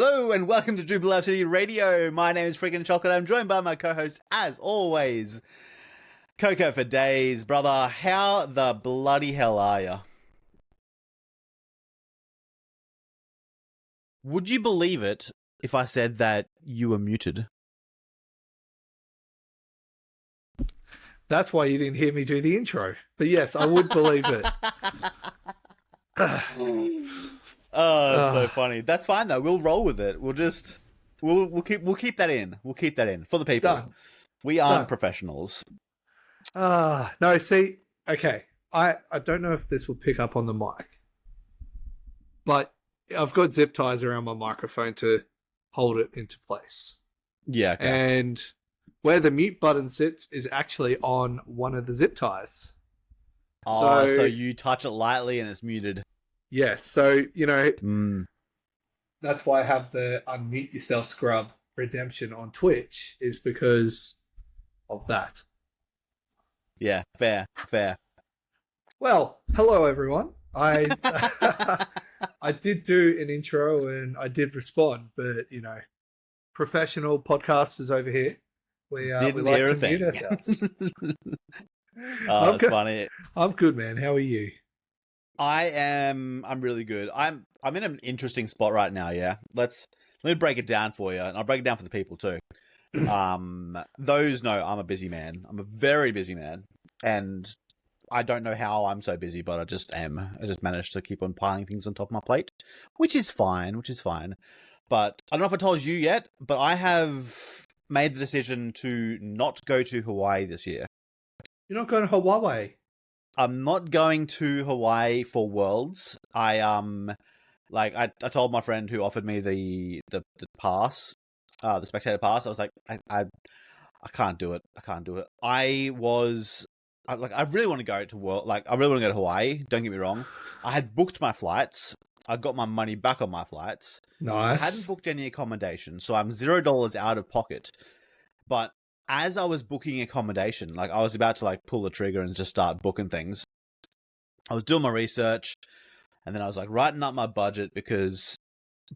Hello and welcome to Drupal City Radio. My name is Freakin Chocolate. I'm joined by my co-host, as always, Coco4dayz. Brother, how the bloody hell are you? Would you believe it if I said that you were muted? That's why you didn't hear me do the intro. But yes, I would believe it. Oh, that's so funny. That's fine though. We'll roll with it. We'll keep that in. We'll keep that in for the people. Done. We aren't professionals. No, see, okay. I don't know if this will pick up on the mic, but I've got zip ties around my microphone to hold it into place. Yeah. Okay. And where the mute button sits is actually on one of the zip ties. Oh, so you touch it lightly and it's muted. Yes, so, you know, that's why I have the Unmute Yourself Scrub redemption on Twitch, is because of that. Yeah, fair. Well, hello everyone. I did do an intro and I did respond, but, you know, professional podcasters over here, we like to mute ourselves. Oh, that's funny. I'm good, man. How are you? I'm really good. I'm in an interesting spot right now, yeah. Let me break it down for you, and I'll break it down for the people too. Those know I'm a busy man. I'm a very busy man, and I don't know how I'm so busy, but I just am. I just managed to keep on piling things on top of my plate, which is fine. But I don't know if I told you yet, but I have made the decision to not go to Hawaii this year. You're not going to Hawaii? I'm not going to Hawaii for Worlds. I told my friend who offered me the pass, the spectator pass. I was like, I can't do it. I really want to go to World. Like, I really want to go to Hawaii. Don't get me wrong. I had booked my flights. I got my money back on my flights. Nice. I hadn't booked any accommodation, so I'm $0 out of pocket. But as I was booking accommodation, like I was about to like pull the trigger and just start booking things, I was doing my research, and then I was like writing up my budget, because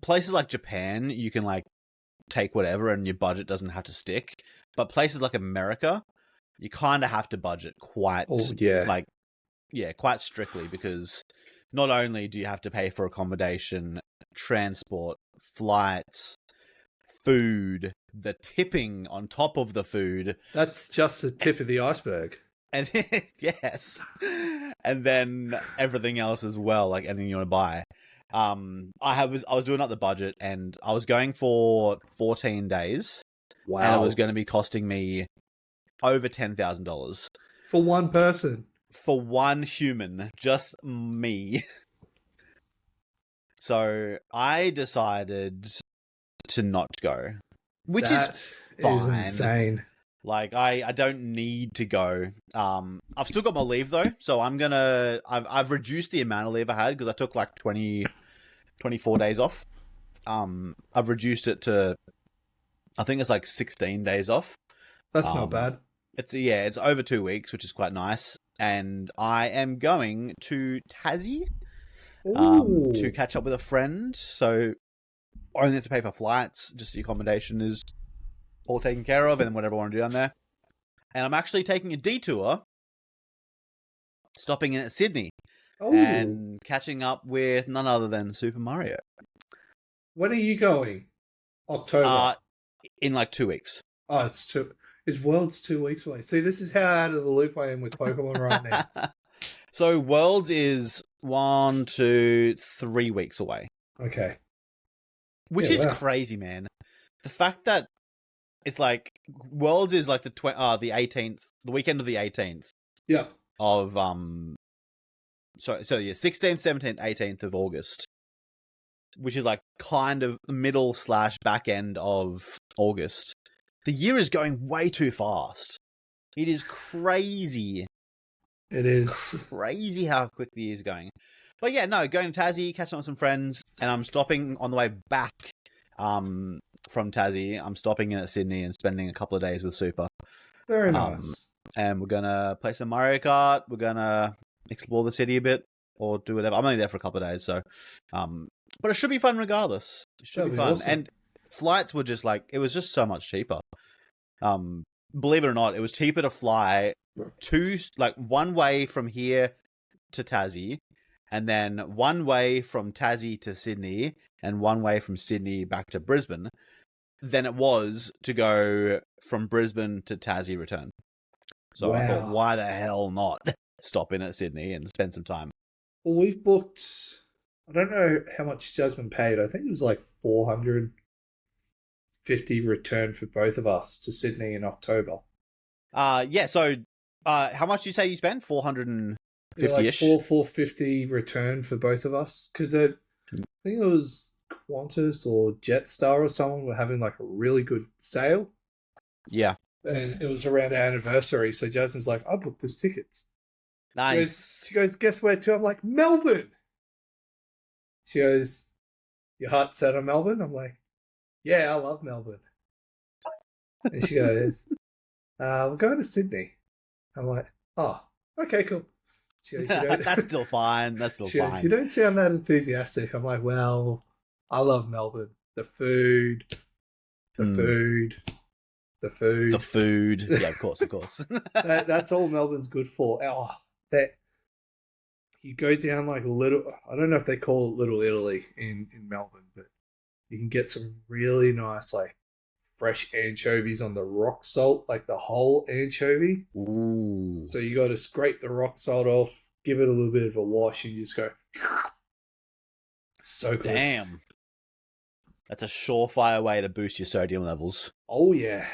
places like Japan, you can like take whatever and your budget doesn't have to stick. But places like America, you kind of have to budget quite quite strictly, because not only do you have to pay for accommodation, transport, flights, food, the tipping on top of the food. That's just the tip of the iceberg. And yes. And then everything else as well, like anything you want to buy. I was doing up the budget, and I was going for 14 days. Wow. And it was going to be costing me over $10,000. For one person. For one human, just me. So I decided to not go, which is fine. Is insane. Like, I don't need to go. I've still got my leave though, so I've reduced the amount of leave I had, because I took like 24 days off. I've reduced it to, I think it's like 16 days off. That's not bad. It's over 2 weeks, which is quite nice. And I am going to Tassie to catch up with a friend. So I only have to pay for flights, just the accommodation is all taken care of, and then whatever I want to do down there. And I'm actually taking a detour, stopping in at Sydney and catching up with none other than Super Mario. When are you going? October? In like 2 weeks. Oh, Is Worlds 2 weeks away? See, this is how out of the loop I am with Pokemon right now. So Worlds is 1 to 3 weeks away. Okay. Which is crazy, man. The fact that it's like Worlds is like the 18th, the weekend of the 18th. Yeah. Of 16th, 17th, 18th of August, which is like kind of middle / back end of August. The year is going way too fast. It is crazy. It is crazy how quick the year is going. But yeah, no, going to Tassie, catching up with some friends, and I'm stopping on the way back from Tassie. I'm stopping in at Sydney and spending a couple of days with Super. Very nice. And we're going to play some Mario Kart. We're going to explore the city a bit, or do whatever. I'm only there for a couple of days, so... but it should be fun regardless. It should That'd be be fun. awesome. And flights were just like, it was just so much cheaper. Believe it or not, it was cheaper to fly one way from here to Tassie, and then one way from Tassie to Sydney, and one way from Sydney back to Brisbane, than it was to go from Brisbane to Tassie return. So I thought, Wow. why the hell not stop in at Sydney and spend some time? Well, we've booked. I don't know how much Jasmine paid. I think it was like 450 return for both of us to Sydney in October. Yeah. So, how much do you say you spent? 450-ish. Like 450 return for both of us because I think it was Qantas or Jetstar or someone were having like a really good sale. Yeah. And it was around our anniversary, so Jasmine's like, I booked us tickets. Nice. She goes, guess where to? I'm like, Melbourne. She goes, your heart set on Melbourne? I'm like, yeah, I love Melbourne. And she goes, we're going to Sydney. I'm like, oh, okay, cool. She goes, That's still fine. That's still fine. You don't sound that enthusiastic. I'm like, well, I love Melbourne. The food. Yeah, of course. That's all Melbourne's good for. Oh, that you go down like I don't know if they call it Little Italy in Melbourne, but you can get some really nice like fresh anchovies on the rock salt, like the whole anchovy. Ooh. So you got to scrape the rock salt off, give it a little bit of a wash, and you just go. So good. Damn. That's a surefire way to boost your sodium levels. Oh yeah.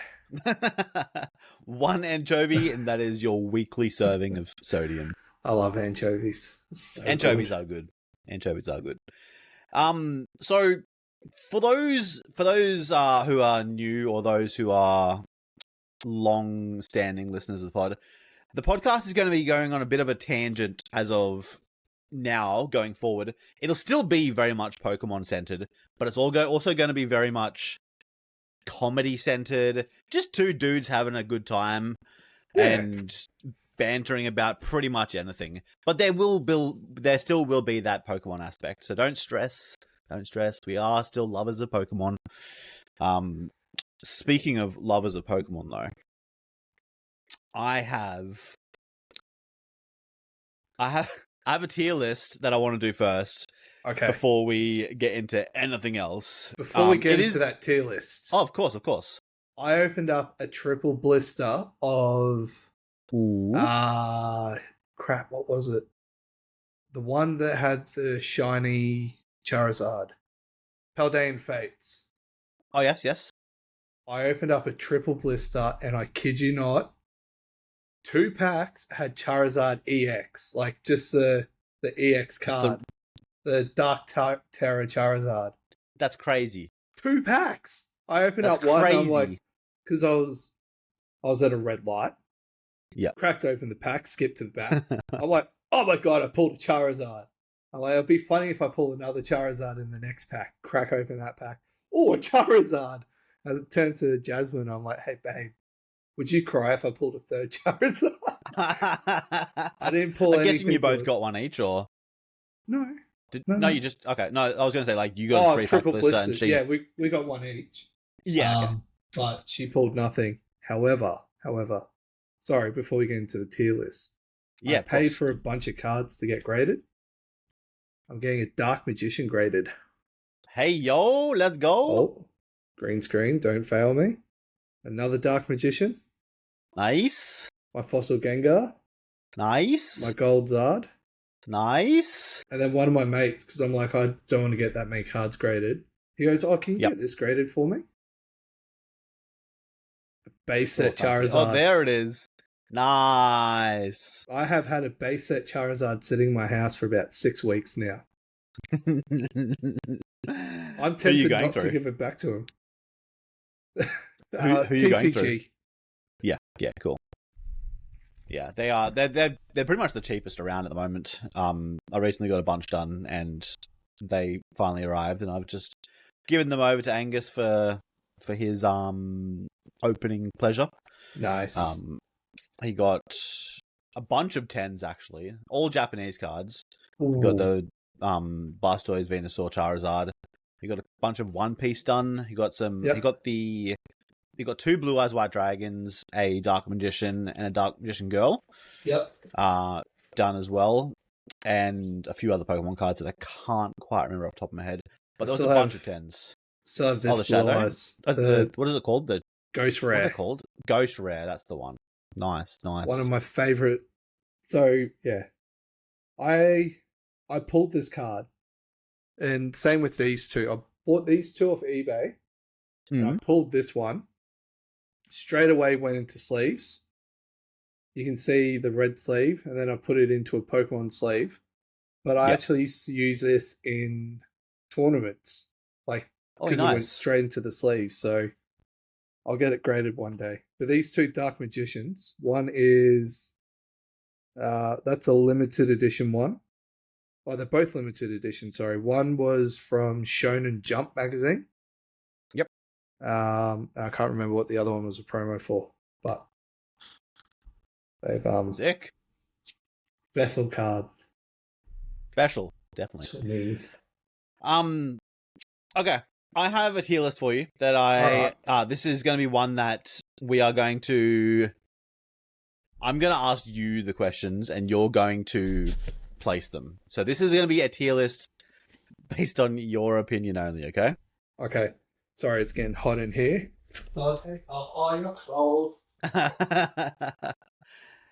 One anchovy, and that is your weekly serving of sodium. I love anchovies. Anchovies are good. Anchovies are good. So for those who are new or those who are long-standing listeners of the podcast is going to be going on a bit of a tangent as of now going forward. It'll still be very much Pokemon centered, but it's also going to be very much comedy centered. Just two dudes having a good time. Yeah. And bantering about pretty much anything. But there still will be that Pokemon aspect. So don't stress. We are still lovers of Pokemon. Speaking of lovers of Pokemon, though, I have a tier list that I want to do first. Okay. Before we get into anything else. Before we get into that tier list. Oh, of course. I opened up a triple blister of crap, what was it? The one that had the shiny Charizard. Paldean Fates. Oh, yes. I opened up a triple blister and I kid you not, 2 packs had Charizard EX, like just the EX card. The Dark Terror Charizard. That's crazy. 2 packs. I opened up one and I'm like, because I was at a red light. Yeah. Cracked open the pack, skipped to the back. I'm like, oh my god, I pulled a Charizard. I'm like, it'll be funny if I pull another Charizard in the next pack. Crack open that pack. Oh, a Charizard. As it turned to Jasmine, I'm like, hey babe, would you cry if I pulled a third Charizard? I didn't pull anything. I'm guessing you both got one each, or? No. No, you just... Okay, no, I was going to say, like, you got a 3-pack blister and she... Yeah, we got one each. Yeah, okay. But she pulled nothing. However, sorry, before we get into the tier list, I paid for a bunch of cards to get graded. I'm getting a Dark Magician graded. Hey, yo, let's go. Oh, green screen, don't fail me. Another Dark Magician. Nice. My Fossil Gengar. Nice. My Gold Zard. Nice. And then one of my mates, because I'm like, I don't want to get that many cards graded. He goes, oh, can you get this graded for me? A base set Charizard. Oh, there it is. Nice. I have had a base set Charizard sitting in my house for about 6 weeks now. I'm tempted not to give it back to him. Who are you going through? TCG. Yeah, cool. Yeah, they are. They're pretty much the cheapest around at the moment. I recently got a bunch done, and they finally arrived, and I've just given them over to Angus for his opening pleasure. Nice. He got a bunch of 10s actually, all Japanese cards. Ooh. He got the Blastoise, Venusaur, Charizard. He got a bunch of One Piece done. He got some. Yep. He got 2 Blue Eyes White Dragons, a Dark Magician, and a Dark Magician Girl. Yep. Done as well, and a few other Pokemon cards that I can't quite remember off the top of my head. But there was a bunch of 10s. Still have this the Shadow. Eyes. What is it called? The Ghost What are Rare. they called? Ghost Rare. That's the one. Nice. One of my favorite. So yeah, I pulled this card, and same with these two. I bought these two off eBay. And I pulled this one. Straight away went into sleeves. You can see the red sleeve, and then I put it into a Pokemon sleeve. But I actually used to use this in tournaments, like because it went straight into the sleeve. So I'll get it graded one day. But these 2 Dark Magicians, one is that's a limited edition one. Oh, they're both limited edition. Sorry, one was from Shonen Jump magazine. Yep. I can't remember what the other one was a promo for, but they've sick Bethel cards. Special, definitely. Okay. I have a tier list for you that this is going to be one that we are going to. I'm going to ask you the questions, and you're going to place them. So this is going to be a tier list based on your opinion only. Okay. Okay. Sorry, it's getting hot in here. Okay. Oh, you're cold.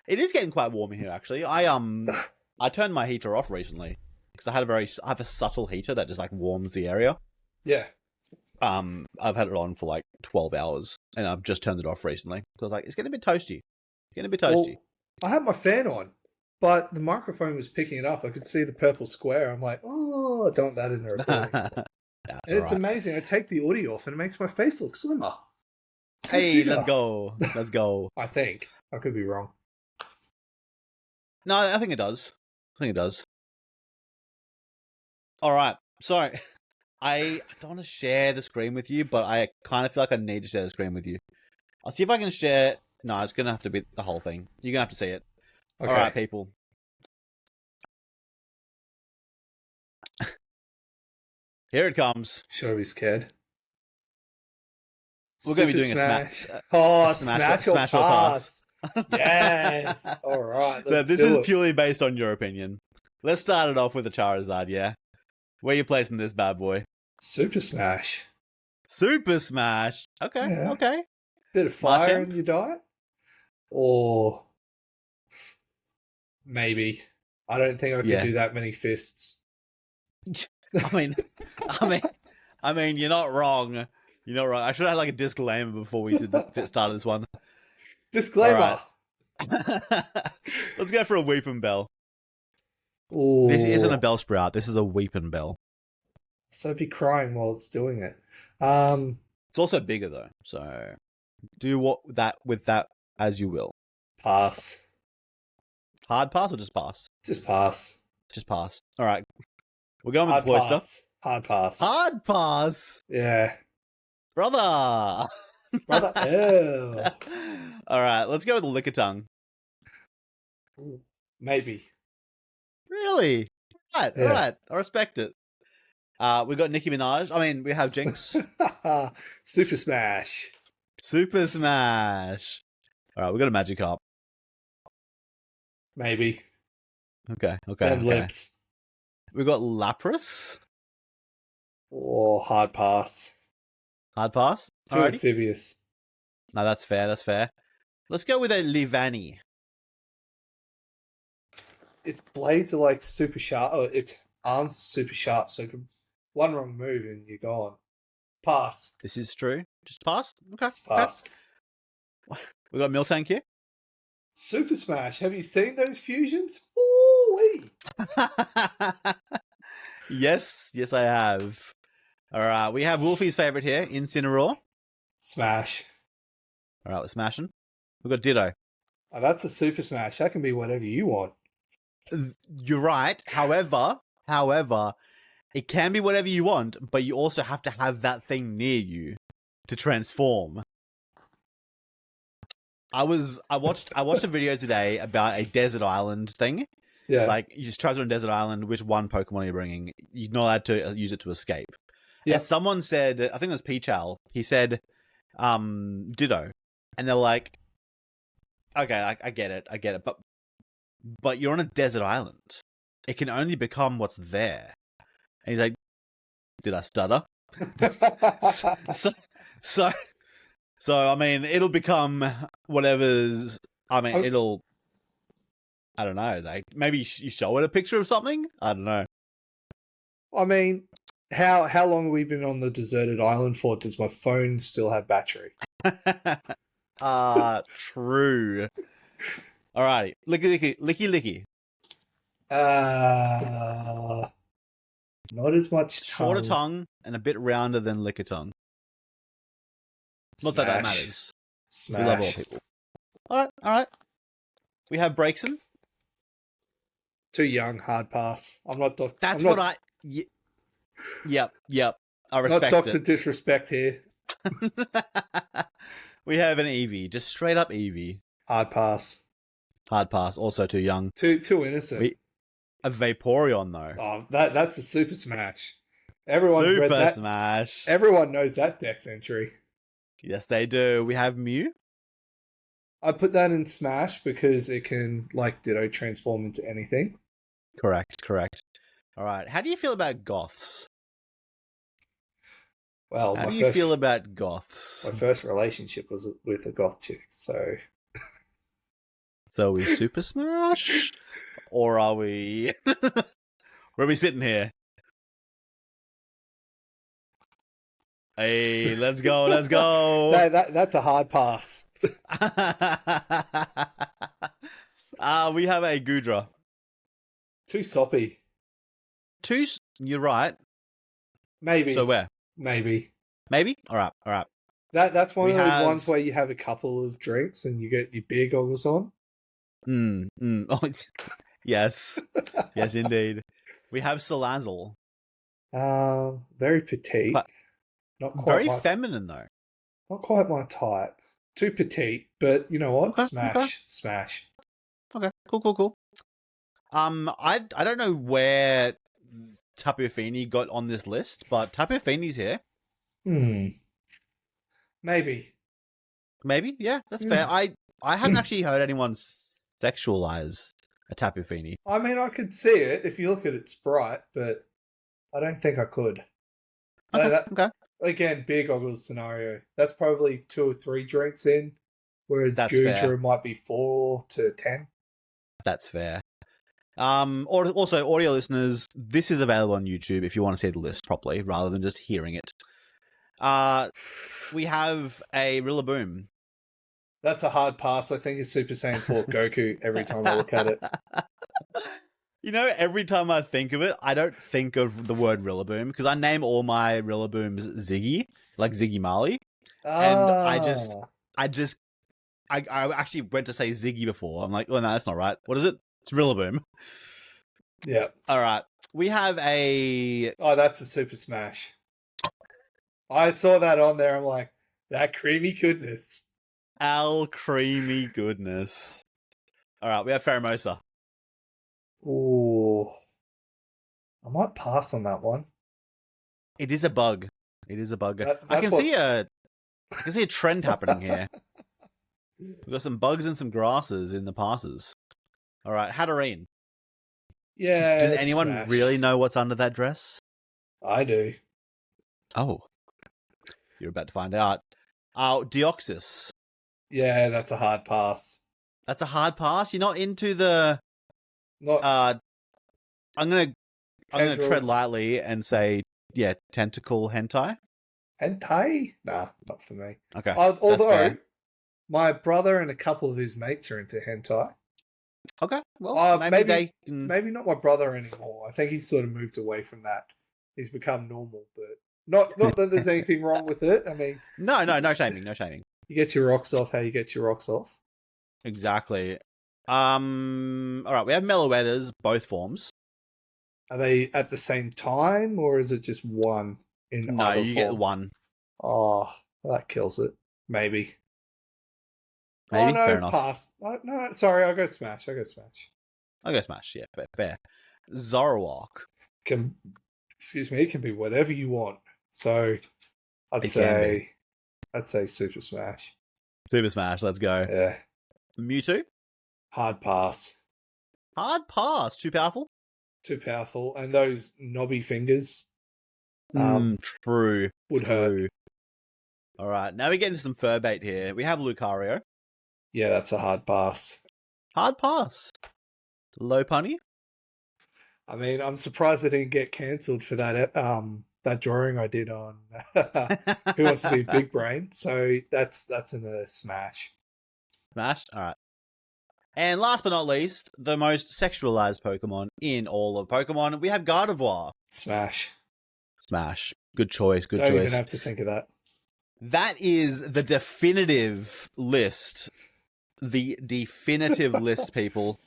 It is getting quite warm in here, actually. I turned my heater off recently because I have a subtle heater that just like warms the area. Yeah. I've had it on for like 12 hours, and I've just turned it off recently because like it's getting a bit toasty. Well, I had my fan on, but the microphone was picking it up. I could see the purple square. I'm like, oh, I don't want that in the recording. So. And it's amazing. I take the audio off, and it makes my face look slimmer. Hey, let's go. Let's go. I think. I could be wrong. No, I think it does. All right. So, I don't want to share the screen with you, but I kind of feel like I need to share the screen with you. I'll see if I can share. No, it's going to have to be the whole thing. You're going to have to see it. Okay. All right, people. Here it comes. Should I be scared? We're going to be doing a smash or pass. Yes. All right. So this is purely based on your opinion. Let's start it off with a Charizard, yeah? Where are you placing this bad boy? Super Smash. Super Smash. Okay, Yeah. Okay. Bit of fire in your diet? Or maybe. I don't think I could do that many fists. I mean, you're not wrong. You're not wrong. I should have like a disclaimer before we started this one. Disclaimer. Right. Let's go for a Weeping Bell. Ooh. This isn't a Bellsprout. This is a Weeping Bell. So be crying while it's doing it. It's also bigger though, so do with that as you will. Pass. Hard pass or just pass? Just pass. Just pass. All right. We're going with Cloyster. Hard pass. Hard pass. Yeah. Brother. Ew. All right, let's go with Lickitung. Maybe. Really? All right. I respect it. We got Nicki Minaj. I mean, we have Jinx. Super Smash. Super Smash. All right, we got a Magikarp. Maybe. Okay. And Lips. We got Lapras. Or hard pass. Hard pass. Too amphibious. No, that's fair. Let's go with a Livani. Its blades are like super sharp. Oh, its arms are super sharp, so one wrong move and you're gone. Pass. This is true. Just pass? Okay. Just pass. Okay. We got Miltank here. Super Smash. Have you seen those fusions? Ooh-wee. Yes, I have. All right, we have Wolfie's favorite here, Incineroar. Smash. All right, we're smashing. We've got Ditto. Oh, that's a Super Smash. That can be whatever you want. You're right. However, it can be whatever you want, but you also have to have that thing near you to transform. I watched a video today about a desert island thing. Yeah. Like, you just travel on a desert island, which one Pokemon are you bringing? You're not allowed to use it to escape. Yep. And someone said, I think it was Peachal, he said, ditto. And they're like, okay, I get it, but you're on a desert island. It can only become what's there. And he's like, did I stutter? So I mean, it'll become whatever's. I mean, it'll. I don't know. Like maybe you show it a picture of something. I don't know. I mean, how long have we been on the deserted island for? Does my phone still have battery? True. Alrighty, licky. Not as much tongue. Shorter tongue and a bit rounder than licker tongue. Not that matters. Smash. We love all people. All right. We have Breakson. Too young, hard pass. I'm not Doctor. That's what I. Yep. I respect not Doctor it. Disrespect here. We have an Eevee, just straight up Eevee. Hard pass. Also too young. Too innocent. A Vaporeon though. Oh, that's a super smash. Everyone's read that. Smash. Everyone knows that Dex entry. Yes, they do. We have Mew. I put that in Smash because it can, like Ditto, transform into anything. Correct. All right. How do you feel about Goths? Well, how do you feel about Goths? My first relationship was with a Goth chick, so... So are we Super Smash? Or are we... Where are we sitting here? Hey, let's go. No, that's a hard pass. We have a Goodra. Too soppy. You're right. Maybe. So where? Maybe. All right. That's one of those ones where you have a couple of drinks and you get your beer goggles on. Oh, yes. Yes, indeed. We have Salazzle. Very petite. But not quite very feminine, though. Not quite my type. Too petite, but you know what? Okay, Smash. Okay, cool. I don't know where Tapu Fini got on this list, but Tapu Fini's here. Maybe, yeah, that's fair. I haven't actually heard anyone sexualize a Tapu Fini. I mean, I could see it if you look at its sprite, but I don't think I could. Okay. Again, beer goggles scenario. That's probably 2 or 3 drinks in, whereas That's Goodra fair. might be 4 to 10. That's fair. Or also, audio listeners, this is available on YouTube if you want to see the list properly, rather than just hearing it. We have a Rillaboom. That's a hard pass. I think it's Super Saiyan 4 Goku every time I look at it. You know, every time I think of it, I don't think of the word Rillaboom because I name all my Rillabooms Ziggy, like Ziggy Marley. And I actually went to say Ziggy before. I'm like, oh no, that's not right. What is it? It's Rillaboom. Yeah. All right. We have a... Oh, that's a Super Smash. I saw that on there. I'm like, that creamy goodness. Creamy goodness. All right. We have Pheromosa. Ooh. I might pass on that one. It is a bug. I can see a trend happening here. We've got some bugs and some grasses in the passes. All right, Hatterene. Yeah. Does anyone Smash. really know what's under that dress? I do. Oh. You're about to find out. Deoxys. Yeah, that's a hard pass. That's a hard pass? You're not into the... Not. I'm gonna tread lightly and say, yeah, tentacle hentai. Hentai? Nah, not for me. Okay. Although my brother and a couple of his mates are into hentai. Okay. Well, maybe they can... Maybe not my brother anymore. I think he's sort of moved away from that. He's become normal, but not that there's anything wrong with it. I mean, no shaming. You get your rocks off how you get your rocks off. Exactly. All right, we have Meloetas, both forms. Are they at the same time, or is it just one in No, either you form? get one. Oh, that kills it. Maybe. Maybe? Oh, no, Fair enough. pass. Oh, no, sorry, I'll go Smash. I'll go Smash, yeah, fair. Zoroark. Excuse me, it can be whatever you want. So It can be. I'd say Super Smash. Super Smash, let's go. Yeah. Mewtwo? Hard pass. Hard pass. Too powerful? Too powerful. And those knobby fingers True. would hurt. All right, now we get into some fur bait here. We have Lucario. Yeah, that's a hard pass. Hard pass. Low punny. I mean, I'm surprised I didn't get cancelled for that drawing I did on Who Wants to Be Big Brain. So that's in the Smash. Smash. All right. And last but not least, the most sexualized Pokemon in all of Pokemon, we have Gardevoir. Smash. Smash. Good choice. Good Don't choice. even have to think of that. That is the definitive list. The definitive list, people.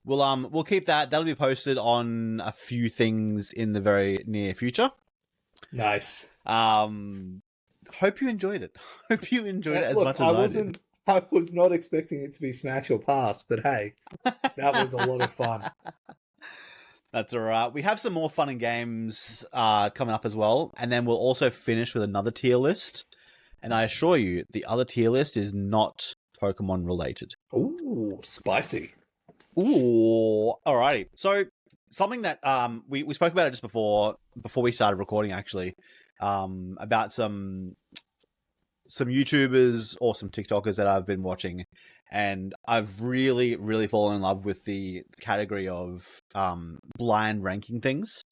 We'll keep that. That'll be posted on a few things in the very near future. Nice. Hope you enjoyed it. Hope you enjoyed it as much as I did. I was not expecting it to be Smash or Pass, but hey, that was a lot of fun. That's all right. We have some more fun and games coming up as well, and then we'll also finish with another tier list. And I assure you, the other tier list is not Pokemon related. Ooh, spicy. Ooh, alrighty. So something that we spoke about it just before we started recording, actually, about some YouTubers or some TikTokers that I've been watching, and I've really, really fallen in love with the category of blind ranking things.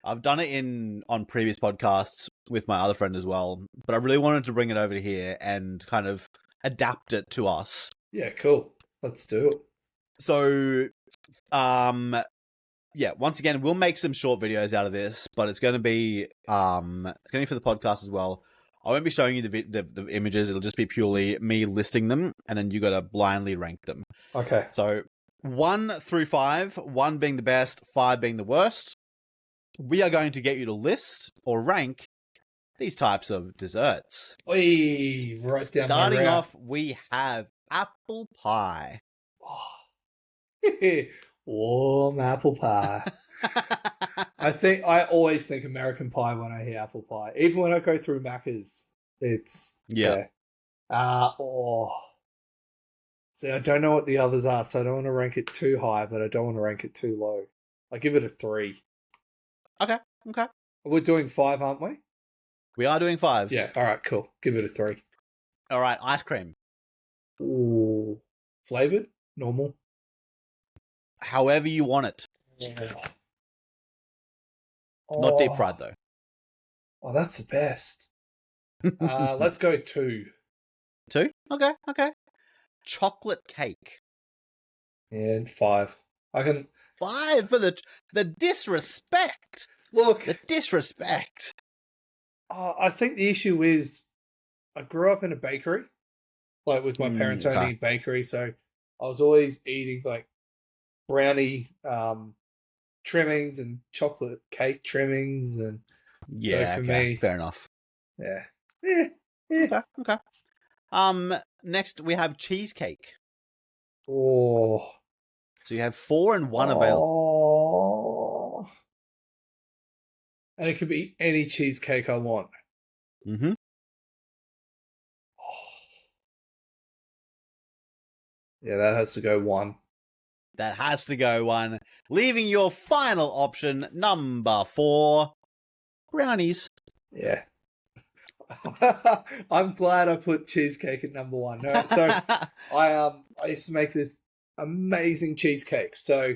I've done it on previous podcasts with my other friend as well, but I really wanted to bring it over here and kind of adapt it to us. Yeah, cool. Let's do it. So, yeah, once again, we'll make some short videos out of this, but it's going to be for the podcast as well. I won't be showing you the images. It'll just be purely me listing them, and then you got to blindly rank them. Okay. So 1 through 5, 1 being the best, 5 being the worst. We are going to get you to list or rank these types of desserts. Oi, right down Starting my route. off, we have apple pie. Warm apple pie. I always think American pie when I hear apple pie. Even when I go through Macca's, it's yeah. See, I don't know what the others are, so I don't want to rank it too high, but I don't want to rank it too low. I give it a 3. Okay. We're doing 5, aren't we? We are doing 5. Yeah. All right. Cool. Give it a 3. All right. Ice cream. Ooh. Flavored? Normal? However you want it. Not deep fried, though. Oh, that's the best. Let's go 2. 2? Okay. Chocolate cake. And 5. I can 5 for the disrespect. look. The disrespect. I think the issue is I grew up in a bakery, like with my parents owning a bakery, so I was always eating like brownie trimmings and chocolate cake trimmings, and yeah, so for me, fair enough. Yeah. Okay. Next we have cheesecake. Oh, so you have 4 and 1 available. Oh, and it could be any cheesecake I want. Mm-hmm. Yeah, that has to go 1. That has to go 1. Leaving your final option, number 4, brownies. Yeah. I'm glad I put cheesecake at number 1. No, so I used to make this amazing cheesecake. So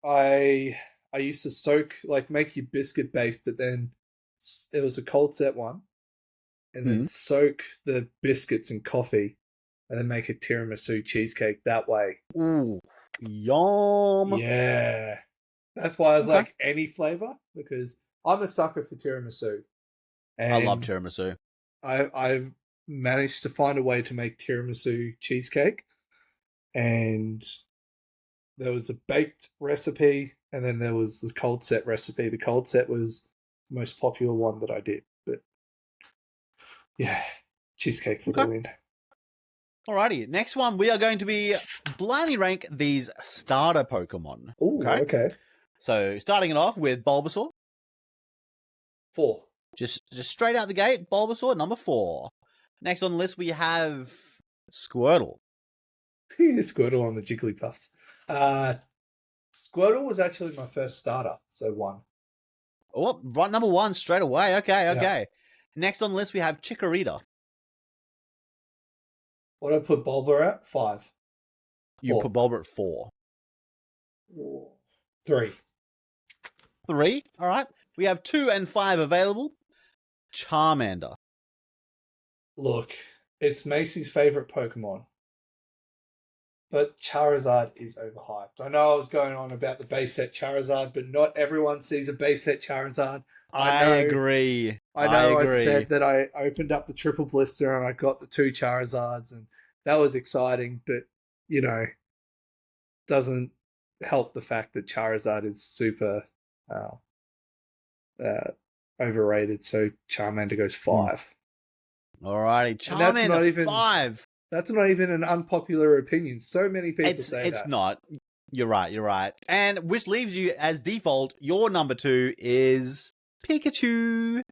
I used to make your biscuit base, but then it was a cold set one, and then soak the biscuits in coffee, and then make a tiramisu cheesecake that way. Ooh, yum! Yeah, that's why I was like any flavor, because I'm a sucker for tiramisu. And I love tiramisu. I've managed to find a way to make tiramisu cheesecake, and there was a baked recipe, and then there was the cold set recipe. The cold set was the most popular one that I did, but yeah, cheesecake for the win. Alrighty, next one we are going to be blindly rank these starter Pokemon. Ooh, okay. So starting it off with Bulbasaur. 4. Just straight out the gate, Bulbasaur, number 4. Next on the list, we have Squirtle. Squirtle on the Jigglypuffs. Squirtle was actually my first starter, so 1. Oh, right, number 1 straight away. Okay. Yeah. Next on the list, we have Chikorita. What did I put Bulba at? 5. You 4. put Bulba at 4. 3. 3, all right. We have 2 and 5 available. Charmander. Look, it's Macy's favorite Pokemon, but Charizard is overhyped. I know I was going on about the base set Charizard, but not everyone sees a base set Charizard. I agree. I said that I opened up the triple blister and I got the 2 Charizards, and that was exciting, but, you know, doesn't help the fact that Charizard is super overrated, so Charmander goes 5. Alrighty, Charmander 5. That's not even an unpopular opinion. So many people say that. It's not. You're right. And which leaves you as default, your number 2 is Pikachu.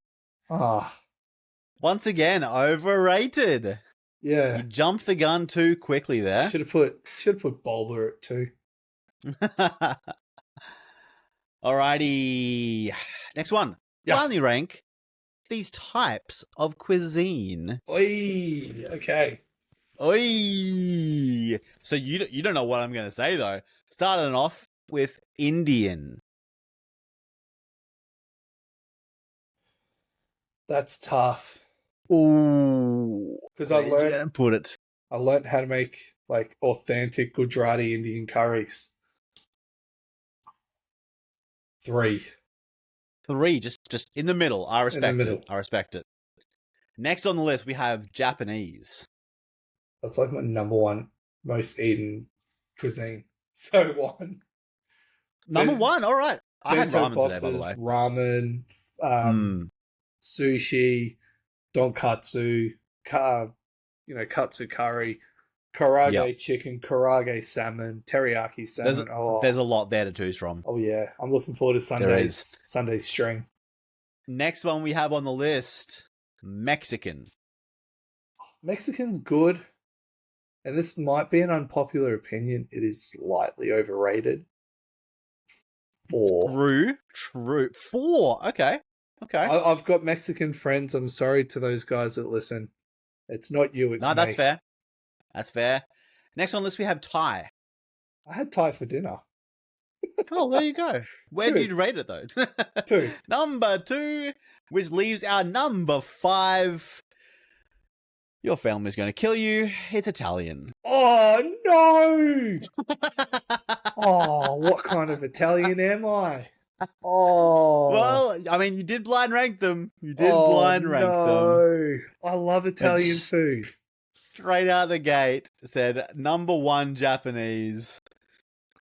Once again, overrated. Yeah. You jumped the gun too quickly there. Should have put Bulba at 2. Alrighty. Next one. Yeah. Finally rank these types of cuisine. Oi. Okay. Oi. So you don't know what I'm going to say though. Starting off with Indian. That's tough. Ooh. Because I learned how to make like authentic Gujarati Indian curries. 3. 3, just in the middle. I respect it. Next on the list, we have Japanese. That's like my number 1 most eaten cuisine. So 1. Number 1, all right. I had ramen boxes, today, by the way. Ramen, sushi, donkatsu, katsu curry, karage chicken, karage salmon, teriyaki salmon. There's a lot there to choose from. Oh yeah, I'm looking forward to Sunday's string. Next one we have on the list, Mexican. Mexican's good, and this might be an unpopular opinion. It is slightly overrated. 4. True. 4. Okay. I've got Mexican friends. I'm sorry to those guys that listen. It's not you. It's me. That's fair. Next on the list we have Thai. I had Thai for dinner. Oh, there you go. Where did you rate it though? 2. Number 2, which leaves our number 5. Your family's going to kill you. It's Italian. Oh, no! Oh, what kind of Italian am I? Oh. Well, I mean, you did blind rank them. Them. I love Italian food. Straight out the gate, said number 1 Japanese.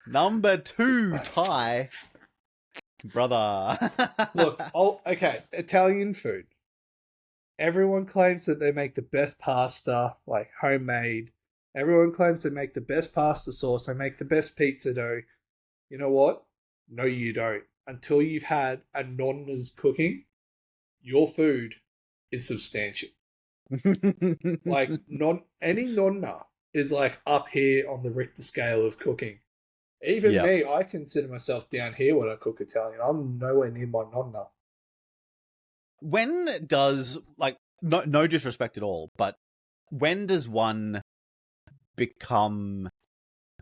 Number 2 Thai. Brother. Look, okay, Italian food. Everyone claims that they make the best pasta, like homemade. Everyone claims they make the best pasta sauce. They make the best pizza dough. You know what? No, you don't. Until you've had a nonna's cooking, your food is substantial. Like, any nonna is like up here on the Richter scale of cooking. Even me, I consider myself down here when I cook Italian. I'm nowhere near my nonna. When does, like, no disrespect at all, but when does one become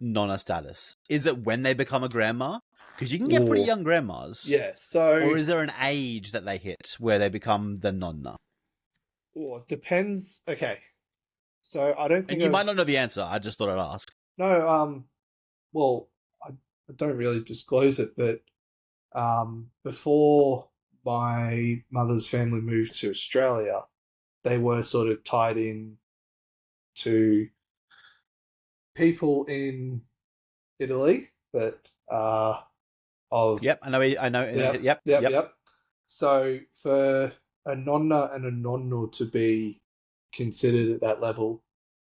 nonna status? Is it when they become a grandma? Because you can get pretty young grandmas. Yeah, so... Or is there an age that they hit where they become the nonna? It depends. Okay. So I don't think... And you might not know the answer. I just thought I'd ask. No, well, I don't really disclose it, but before my mother's family moved to Australia, they were sort of tied in to people in Italy that of... Yep, I know. Yep. So for a nonna and a nonno to be considered at that level,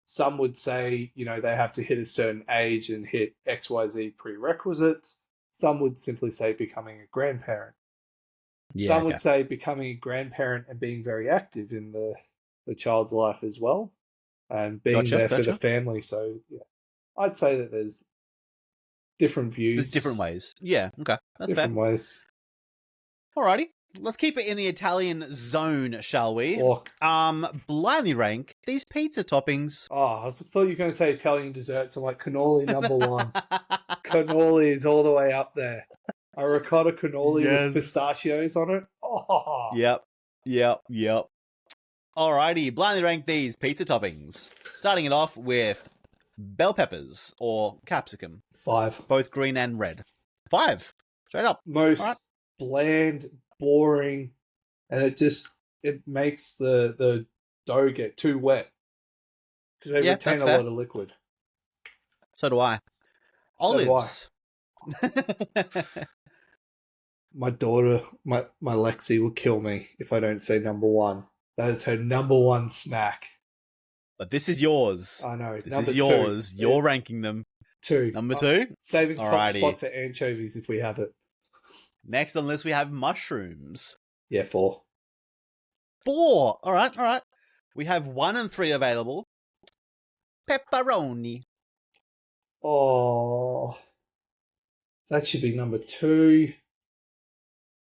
some would say, they have to hit a certain age and hit XYZ prerequisites. Some would simply say becoming a grandparent. Some would say becoming a grandparent and being very active in the child's life as well, and being there for the family. So yeah, I'd say that there's different views. There's different ways. Yeah, okay. That's different fair. ways. Alrighty. Let's keep it in the Italian zone, shall we? Look. Blindly rank these pizza toppings. Oh, I thought you were going to say Italian desserts. I'm like, cannoli #1. Cannoli is all the way up there. A ricotta cannoli with pistachios on it. Oh. Yep. Alrighty, blindly rank these pizza toppings. Starting it off with bell peppers or capsicum. 5. Both green and red. 5. Straight up. Most bland, boring, and it makes the dough get too wet because they retain a lot of liquid. So do I. Olives. My daughter, my Lexi will kill me if I don't say #1. That is her #1 snack. But this is yours. I know. This is yours. 2. You're ranking them. 2. Number 2? Saving top spot for anchovies if we have it. Next on the list, we have mushrooms. Yeah, 4. 4. All right. We have 1 and 3 available. Pepperoni. Oh, that should be number 2.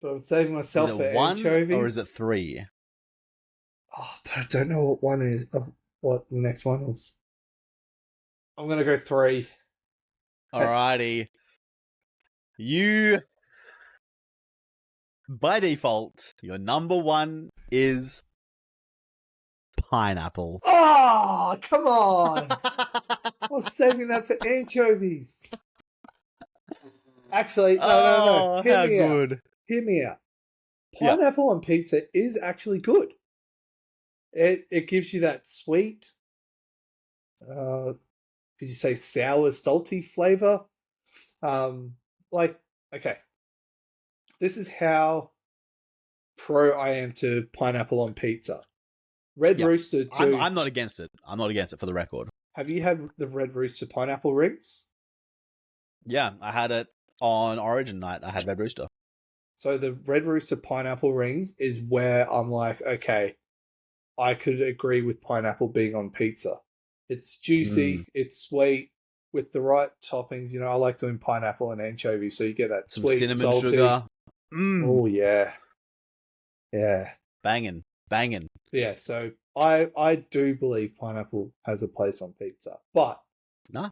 But I'm saving myself for anchovies. Or is it 3? Oh, but I don't know what 1 is. What the next one is. I'm going to go 3. Alrighty. You, by default, your #1 is pineapple. Oh, come on. I was saving that for anchovies. Actually, no. Hear me out. Pineapple on pizza is actually good. It gives you that sweet, could you say sour, salty flavor? Okay. This is how pro I am to pineapple on pizza. Red Rooster. I'm not against it. I'm not against it for the record. Have you had the Red Rooster pineapple rings? Yeah, I had it on Origin night. I had Red Rooster. So the Red Rooster pineapple rings is where I'm like, okay, I could agree with pineapple being on pizza. It's juicy, it's sweet, with the right toppings. You know, I like doing pineapple and anchovy, so you get that sweet, cinnamon salty. Sugar. Oh, yeah. Yeah. Banging. Yeah, so I do believe pineapple has a place on pizza, but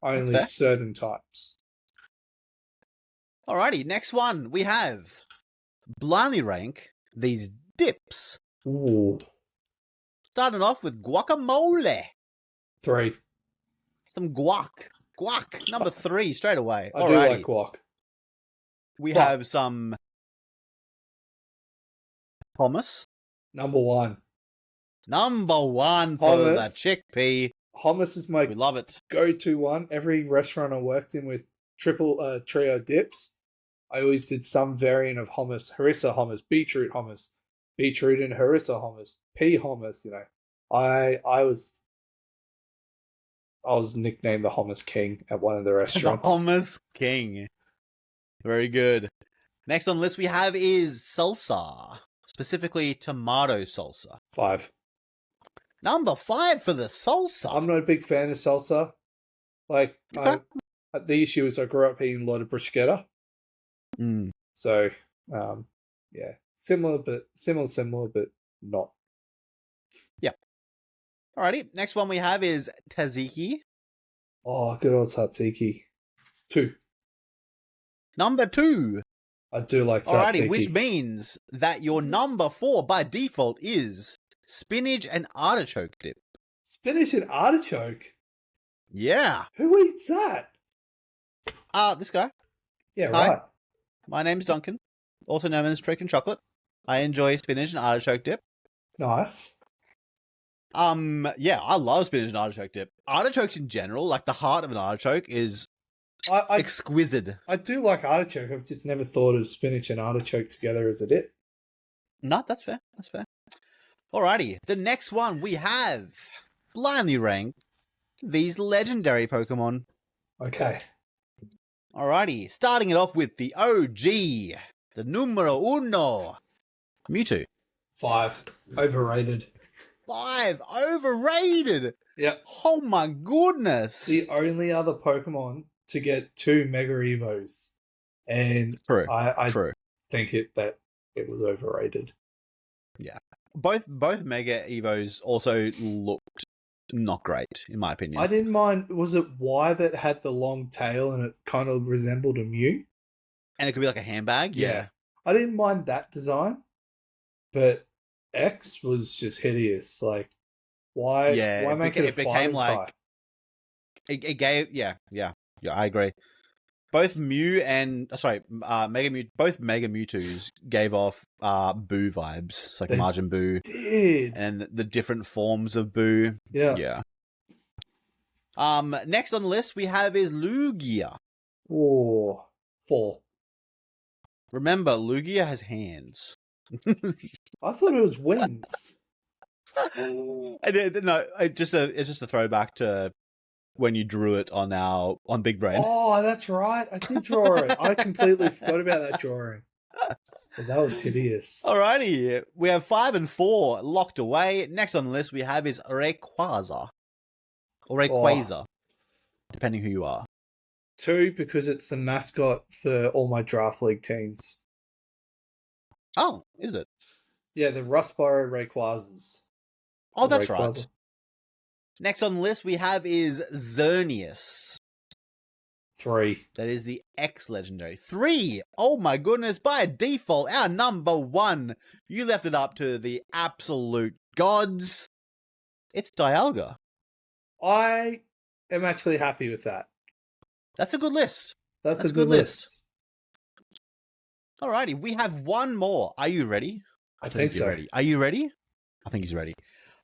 only certain types. Alrighty, next one we have blindly rank these dips. Ooh. Starting off with guacamole. 3. Some guac. Number 3 straight away. I do like guac. We have some hummus. Number 1. Number 1 for the chickpea. Hummus is we love it. Go-to one. Every restaurant I worked in with trio dips, I always did some variant of hummus. Harissa hummus, beetroot and harissa hummus, pea hummus. You know, I was nicknamed the Hummus King at one of the restaurants. The Hummus King. Very good. Next on the list we have is salsa. Specifically, tomato salsa. 5. Number 5 for the salsa. I'm not a big fan of salsa. Like, the issue is I grew up eating a lot of bruschetta. So, yeah. Similar, but not. Yeah. Alrighty. Next one we have is tzatziki. Oh, good old tzatziki. 2. Number 2. I do like tzatziki. Alrighty, which means that your number 4 by default is spinach and artichoke dip. Spinach and artichoke? Yeah. Who eats that? This guy. Yeah, Hi. right. My name's Duncan, also known as Freakin Chocolate. I enjoy spinach and artichoke dip. Nice. Yeah, I love spinach and artichoke dip. Artichokes in general, like the heart of an artichoke, is exquisite. I do like artichoke. I've just never thought of spinach and artichoke together as a dip. No, that's fair. That's fair. Alrighty, the next one we have blindly ranked these legendary Pokemon. Okay. Alrighty, starting it off with the OG, the numero uno, Mewtwo. 5. Overrated. 5. Overrated. Yep. Oh my goodness. The only other Pokemon to get 2 Mega Evos. And True. I True. think that it was overrated. Yeah. Both Mega Evos also looked not great, in my opinion. I didn't mind. Was it Y that had the long tail and it kind of resembled a Mew? And it could be like a handbag. Yeah. I didn't mind that design, but X was just hideous. Like, why? Yeah, Why make it a became like type? it gave. Yeah. I agree. Both Mew and Mega Mew, both Mega Mewtwo's gave off Boo vibes. It's like They Majin Boo did. and the different forms of Boo. Yeah. Next on the list we have is Lugia. Oh, 4. Remember, Lugia has hands. I thought it was wings. It's just a throwback to when you drew it on Big Brain. Oh, that's right. I did draw it. I completely forgot about that drawing. But that was hideous. Alrighty, we have 5 and 4 locked away. Next on the list we have is Rayquaza. Or Rayquaza, depending who you are. 2, because it's the mascot for all my draft league teams. Oh, is it? Yeah, the Rustboro Rayquazas. Oh, that's right. Next on the list we have is Xerneas. 3. That is the X legendary. 3. Oh my goodness! By default, our number 1. You left it up to the absolute gods. It's Dialga. I am actually happy with that. That's a good list. That's a good list. Alrighty, we have one more. Are you ready? I think so. Ready. Are you ready? I think he's ready.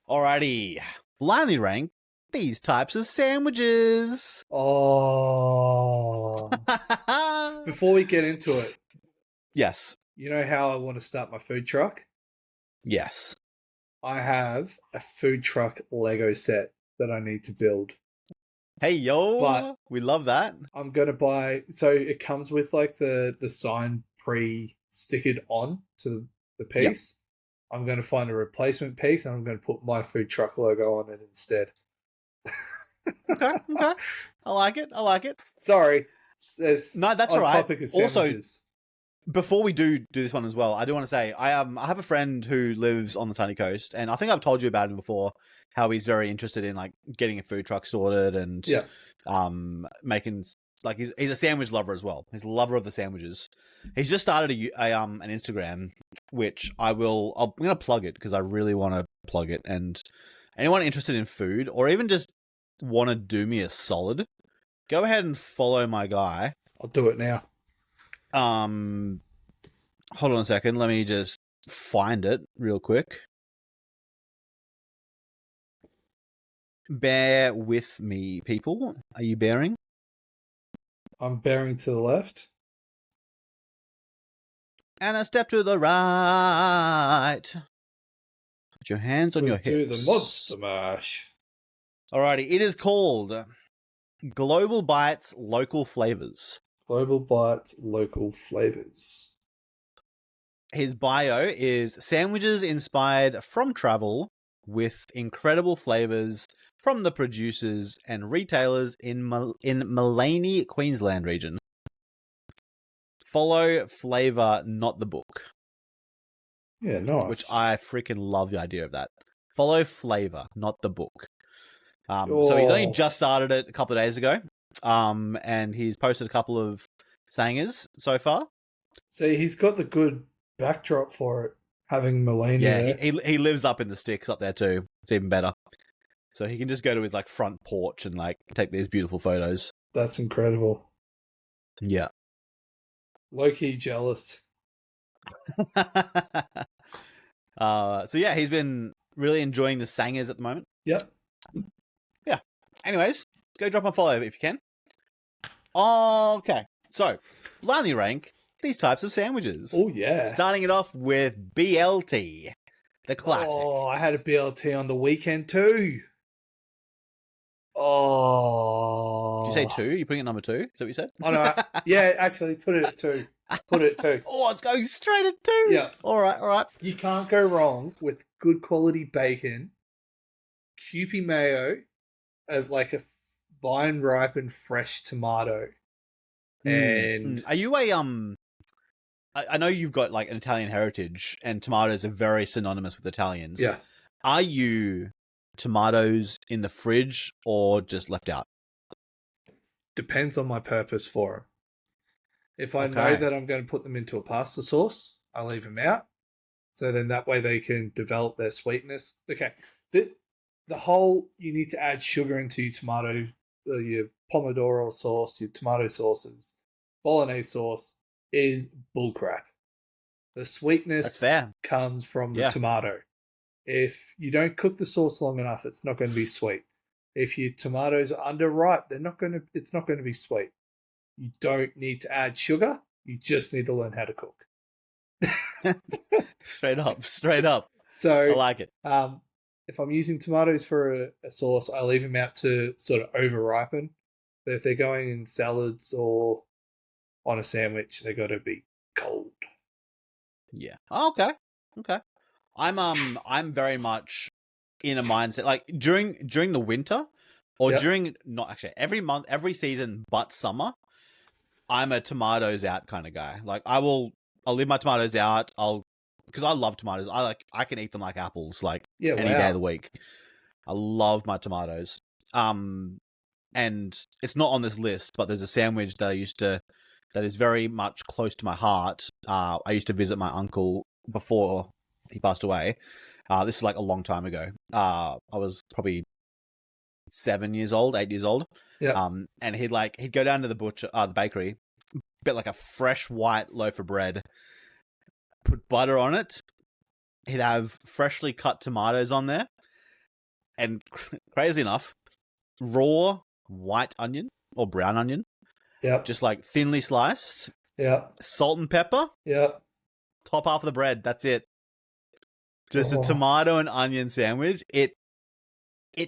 Alrighty. Blindly rank these types of sandwiches. Oh. Before we get into it. Yes. You know how I want to start my food truck? Yes. I have a food truck Lego set that I need to build. Hey, yo. But we love that. I'm going to buy... So it comes with like the sign pre-stickered on to the piece. Yep. I'm going to find a replacement piece and I'm going to put my food truck logo on it instead. Okay. I like it. Sorry. No, that's all right. Topic of sandwiches. Also, before we do this one as well, I do want to say I have a friend who lives on the sunny coast, and I think I've told you about him before. How he's very interested in like getting a food truck sorted and making like he's a sandwich lover as well. He's a lover of the sandwiches. He's just started an Instagram, which I'm gonna plug it because I really want to plug it. And anyone interested in food or even just want to do me a solid, go ahead and follow my guy. I'll do it now. Hold on a second. Let me just find it real quick. Bear with me, people. Are you bearing? I'm bearing to the left. And a step to the right. Put your hands on your hips. Do the monster mash. Alrighty, it is called Global Bites Local Flavors. Global Bites Local Flavors. His bio is sandwiches inspired from travel with incredible flavors from the producers and retailers in Maleny, Queensland region. Follow flavor, not the book. Yeah, nice. Which I freaking love the idea of that. Follow flavor, not the book. So he's only just started it a couple of days ago. And he's posted a couple of sangers so far. See, he's got the good backdrop for it, having Maleny there. He lives up in the sticks up there too. It's even better. So he can just go to his like front porch and like take these beautiful photos. That's incredible. Yeah. Low-key jealous. So yeah, he's been really enjoying the sangers at the moment. Yep. Yeah. Anyways, go drop a follow if you can. Okay. So, blindly rank these types of sandwiches. Oh, yeah. Starting it off with BLT, the classic. Oh, I had a BLT on the weekend too. Oh. Did you say 2? You're putting it number 2? Is that what you said? Oh, no. Yeah, actually, put it at 2. Put it at 2. Oh, it's going straight at 2. Yeah. All right. You can't go wrong with good quality bacon, Kewpie mayo, like a vine ripened fresh tomato. And are you a I know you've got like an Italian heritage, and tomatoes are very synonymous with Italians. Yeah. Are you tomatoes in the fridge or just left out? Depends on my purpose for them. If I know that I'm going to put them into a pasta sauce, I leave them out. So then that way they can develop their sweetness. Okay. The whole, you need to add sugar into your tomato, your pomodoro sauce, your tomato sauces, bolognese sauce is bullcrap. The sweetness comes from the tomato. If you don't cook the sauce long enough, it's not going to be sweet. If your tomatoes are underripe, it's not going to be sweet. You don't need to add sugar. You just need to learn how to cook. Straight up. So I like it. If I'm using tomatoes for a sauce, I leave them out to sort of over ripen. But if they're going in salads or on a sandwich, they got to be cold. Yeah. Oh, okay. I'm very much in a mindset like during the winter or during not actually every month, every season but summer. I'm a tomatoes out kind of guy. Like I'll leave my tomatoes out. Because I love tomatoes. I can eat them like apples, like any day of the week. I love my tomatoes. And it's not on this list, but there's a sandwich that that is very much close to my heart. I used to visit my uncle before he passed away. This is like a long time ago. I was probably 8 years old. Yeah. And he'd go down to the bakery, get like a fresh white loaf of bread, put butter on it. He'd have freshly cut tomatoes on there, and crazy enough, raw white onion or brown onion. Yeah. Just like thinly sliced. Yeah. Salt and pepper. Yeah. Top half of the bread. That's it. Just a tomato and onion sandwich. It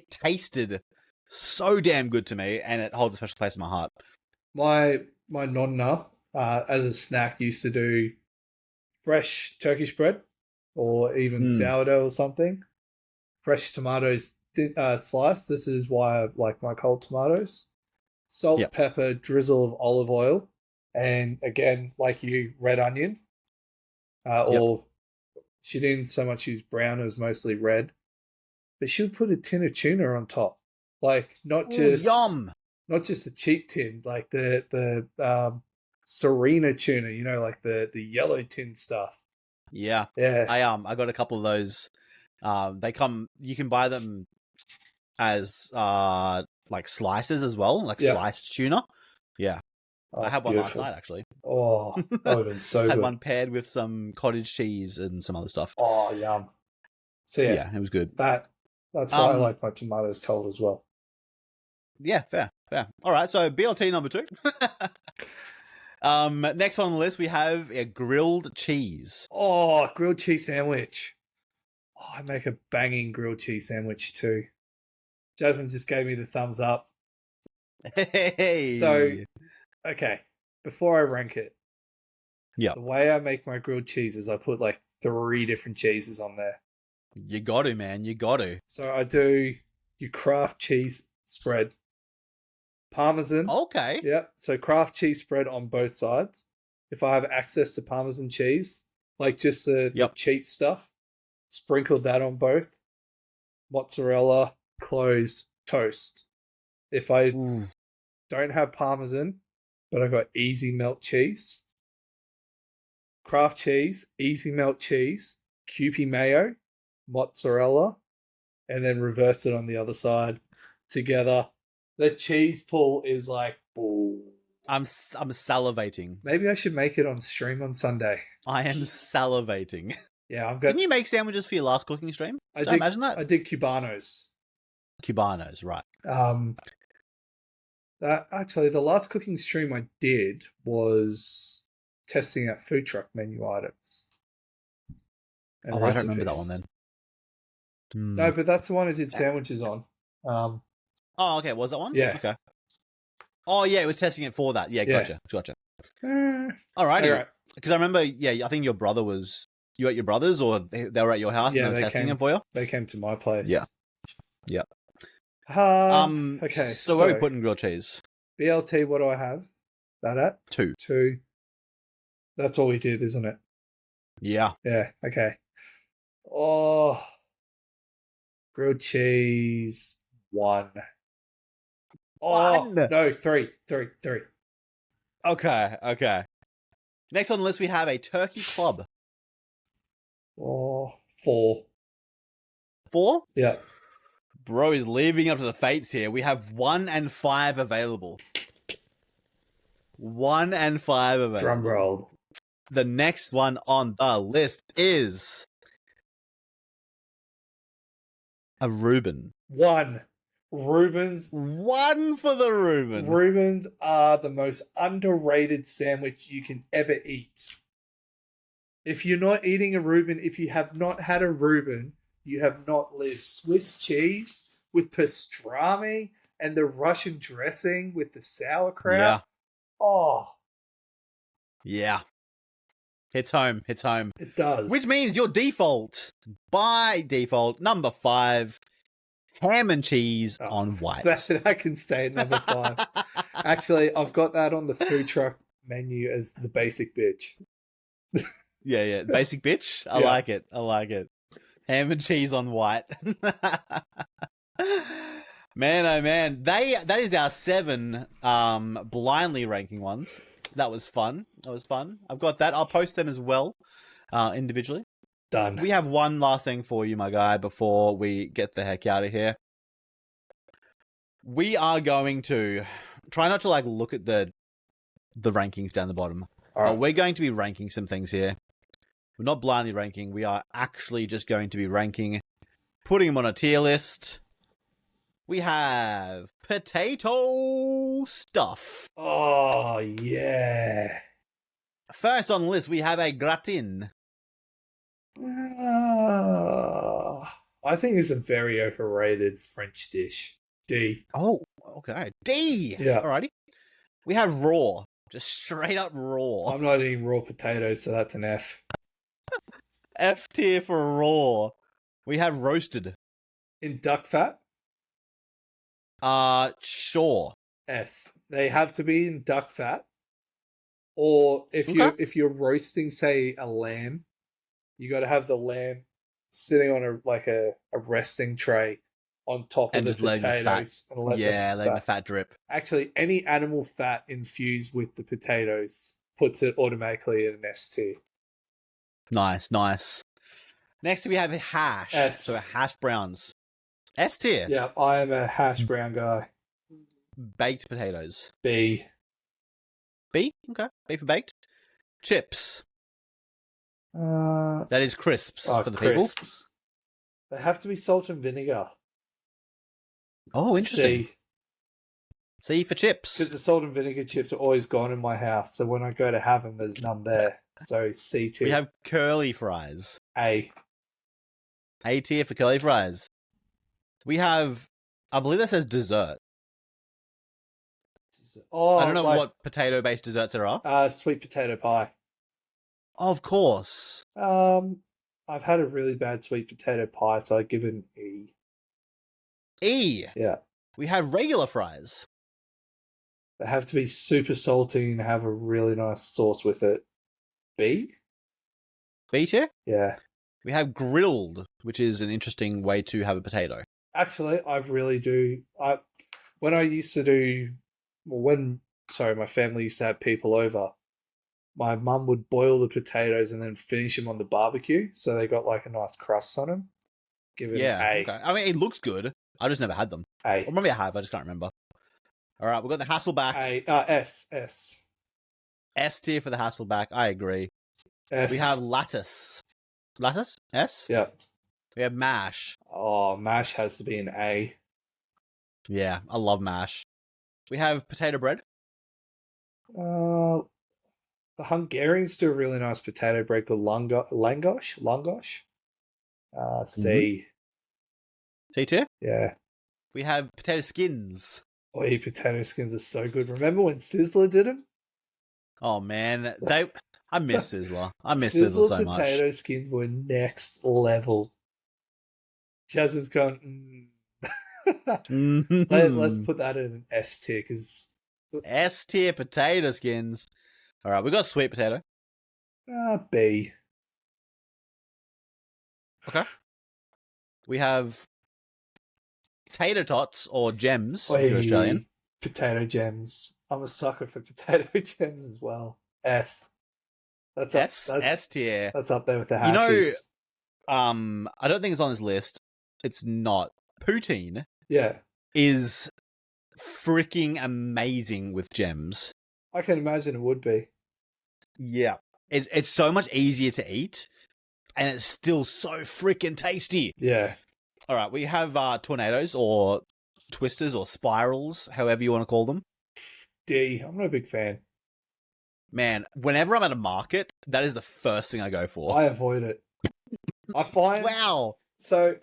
tasted so damn good to me, and it holds a special place in my heart. My nonna, as a snack, used to do fresh Turkish bread or even sourdough or something. Fresh tomatoes sliced. This is why I like my cold tomatoes. Salt, pepper, drizzle of olive oil, and again, like you, red onion. Or she didn't so much use brown; it was mostly red. But she would put a tin of tuna on top, like not just a cheap tin, like the Serena tuna, like the yellow tin stuff. Yeah. I got a couple of those. You can buy them as like slices as well, like sliced tuna. Yeah. I had one last night actually. Oh, that would have been so good. I had one paired with some cottage cheese and some other stuff. Oh, yum. So yeah, it was good. That's why I like my tomatoes cold as well. Yeah, fair. All right, so BLT number 2. Next on the list we have a grilled cheese. Oh, grilled cheese sandwich. Oh, I make a banging grilled cheese sandwich too. Jasmine just gave me the thumbs up. Hey. So, okay, before I rank it, the way I make my grilled cheese is I put like 3 different cheeses on there. You got to, man. You got to. So I do your Kraft cheese spread. Parmesan. Okay. Yeah. So Kraft cheese spread on both sides. If I have access to Parmesan cheese, like just the cheap stuff, sprinkle that on both. Mozzarella, closed, toast. If I don't have Parmesan, but I've got easy melt cheese, Kraft cheese, easy melt cheese, Kewpie mayo, mozzarella, and then reverse it on the other side together. The cheese pull is like, ooh. I'm salivating. Maybe I should make it on stream on Sunday. I am salivating. Yeah, Didn't you make sandwiches for your last cooking stream? Did I imagine that? I did Cubanos. Cubanos, right. Actually, the last cooking stream I did was testing out food truck menu items. I don't remember that one then. No, but that's the one I did sandwiches on. Oh, okay. Was that one? Yeah. Okay. Oh, yeah. It was testing it for that. Yeah, gotcha. All right. Because I remember, I think your brother was you at your brother's, or they were at your house and they were testing them for you. They came to my place. Yeah. Okay. So where are we putting grilled cheese? BLT. What do I have that at? 2. 2. That's all we did, isn't it? Yeah. Yeah. Okay. Oh, grilled cheese 1. Oh 1. no, 3. Okay. Next on the list we have a turkey club. Oh, 4. 4? Yeah. Bro is leaving up to the fates here. We have 1 and 5 available. 1 and 5 available. Drum roll. The next one on the list is a Reuben. 1. Reubens. 1 for the Reuben. Reubens are the most underrated sandwich you can ever eat. If you're not eating a Reuben, if you have not had a Reuben, you have not lived. Swiss cheese with pastrami and the Russian dressing with the sauerkraut. Yeah. Oh. Yeah. Hits home. It does. Which means your default, by default, number 5, ham and cheese on white. That can stay at number 5. Actually, I've got that on the food truck menu as the basic bitch. Yeah. Basic bitch. I like it. Ham and cheese on white. Man, oh man. That is our 7 blindly ranking ones. That was fun. I've got that. I'll post them as well, individually. Done. We have one last thing for you, my guy, before we get the heck out of here. We are going to try not to look at the rankings down the bottom. All right. But we're going to be ranking some things here. We're not blindly ranking. We are actually just going to be ranking, putting them on a tier list. We have potato stuff. Oh, yeah. First on the list, we have a gratin. I think it's a very overrated French dish. D. Oh, okay. D. Yeah. Alrighty. We have raw. Just straight up raw. I'm not eating raw potatoes, so that's an F. F tier for raw. We have roasted. In duck fat? Sure. S. They have to be in duck fat. Or if you're roasting, say, a lamb, you got to have the lamb sitting on a resting tray on top of the potatoes and let the fat drip. Actually, any animal fat infused with the potatoes puts it automatically in an S tier. Nice. Next we have a hash. S. So hash browns. S tier. Yeah, I am a hash brown guy. Baked potatoes. B. B? Okay. B for baked. Chips. That is crisps for the crisps. They have to be salt and vinegar. Oh, interesting. C for chips. Because the salt and vinegar chips are always gone in my house, so when I go to have them, there's none there. So C tier. We have curly fries. A. A tier for curly fries. We have, I believe that says dessert. Oh, I don't know what potato-based desserts there are. Sweet potato pie. Of course. I've had a really bad sweet potato pie, so I give it an E. E. Yeah. We have regular fries. They have to be super salty and have a really nice sauce with it. B? B tier? Yeah. We have grilled, which is an interesting way to have a potato. Actually, I really do. When I used to do... my family used to have people over, my mum would boil the potatoes and then finish them on the barbecue, so they got a nice crust on them. Give it an A. Okay. I mean, it looks good. I just never had them. A. Or maybe I have, I just can't remember. All right, we've got the Hasselback. A. S. S tier for the Hasselback, I agree. S. We have lettuce. Lettuce? S? Yeah. We have mash. Oh, mash has to be an A. Yeah, I love mash. We have potato bread. The Hungarians do a really nice potato bread called langosh. C. C tier? Yeah. We have potato skins. Oh, potato skins are so good. Remember when Sizzler did them? Oh man, I miss Sizzler. I miss Sizzler Sizzler so much. potato skins were next level. Jasmine's gone. Let's put that in an S tier because S tier potato skins. All right, we got sweet potato. B. Okay. We have tater tots or gems if you're Australian. Potato gems. I'm a sucker for potato gems as well. S. That's S tier. That's up there with the hashies. I don't think it's on this list. It's not. Poutine. Yeah. Is freaking amazing with gems. I can imagine it would be. Yeah. It's so much easier to eat, and it's still so freaking tasty. Yeah. All right, we have tornadoes or twisters or spirals, however you want to call them. D. I'm not a big fan. Man, whenever I'm at a market, that is the first thing I go for. I avoid it. I find... Wow. So,